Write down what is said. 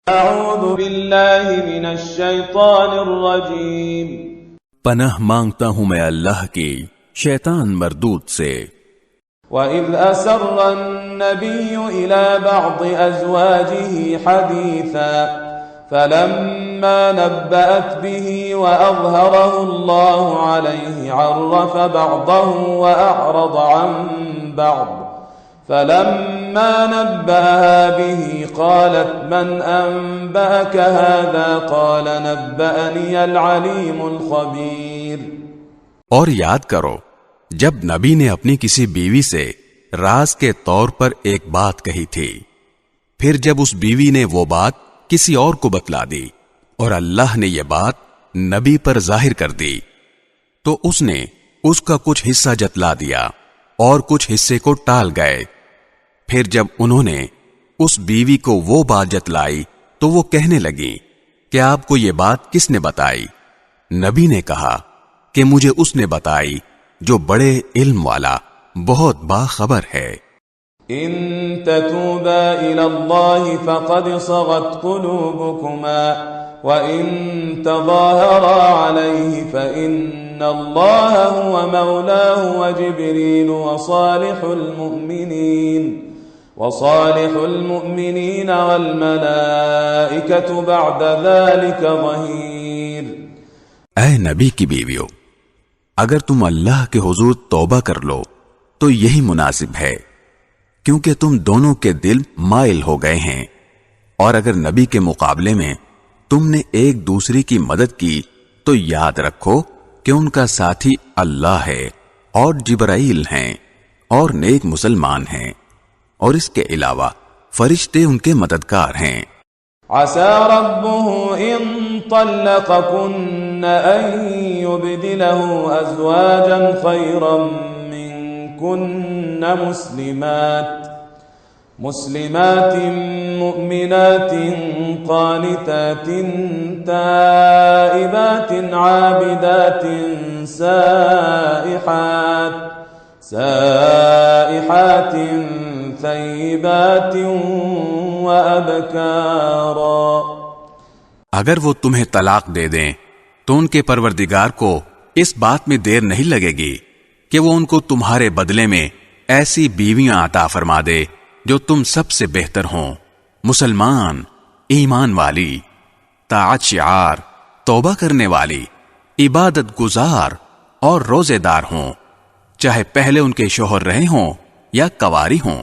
اعوذ باللہ من الشیطان الرجیم، پناہ مانگتا ہوں میں اللہ کی شیطان مردود سے۔ وَإِذْ أَسَرَّ النَّبِيُّ إِلَى بَعْضِ أَزْوَاجِهِ حَدِيثًا فَلَمَّا نَبَّأَتْ بِهِ وَأَظْهَرَهُ اللَّهُ عَلَيْهِ عَرَّفَ بَعْضَهُ وَأَعْرَضَ عَنْ بَعْضٍ فَلَمَّا نَبَّأَهَا بِهِ قَالَتْ مَنْ أَنبَأَكَ هَذَا قَالَ نَبَّأَنِيَ الْعَلِيمُ الْخَبِيرُ۔ اور یاد کرو جب نبی نے اپنی کسی بیوی سے راز کے طور پر ایک بات کہی تھی، پھر جب اس بیوی نے وہ بات کسی اور کو بتلا دی اور اللہ نے یہ بات نبی پر ظاہر کر دی، تو اس نے اس کا کچھ حصہ جتلا دیا اور کچھ حصے کو ٹال گئے۔ پھر جب انہوں نے اس بیوی کو وہ بات جتلائی تو وہ کہنے لگی کہ آپ کو یہ بات کس نے بتائی؟ نبی نے کہا کہ مجھے اس نے بتائی جو بڑے علم والا بہت باخبر ہے۔ ان تتوبا الى الله فقد صغت قلوبكما وان تظاهرا عليه فان الله هو مولاه وجبريل وصالح المؤمنين والملائكة بعد ذلك ظهير۔ اے نبی کی بیویوں، اگر تم اللہ کے حضور توبہ کر لو تو یہی مناسب ہے، کیونکہ تم دونوں کے دل مائل ہو گئے ہیں، اور اگر نبی کے مقابلے میں تم نے ایک دوسری کی مدد کی تو یاد رکھو کہ ان کا ساتھی اللہ ہے اور جبرائیل ہیں اور نیک مسلمان ہیں، اور اس کے علاوہ فرشتے ان کے مددگار ہیں۔ عسى ربه إن طلقكن أن يبدله أزواجا خيرا منكن مسلمات مؤمنات قانتات تائبات عابدات سائحات ثیبات وابکارا۔ اگر وہ تمہیں طلاق دے دیں تو ان کے پروردگار کو اس بات میں دیر نہیں لگے گی کہ وہ ان کو تمہارے بدلے میں ایسی بیویاں عطا فرما دے جو تم سب سے بہتر ہوں، مسلمان، ایمان والی، طاعت شعار، توبہ کرنے والی، عبادت گزار اور روزے دار ہوں، چاہے پہلے ان کے شوہر رہے ہوں یا کواری ہوں۔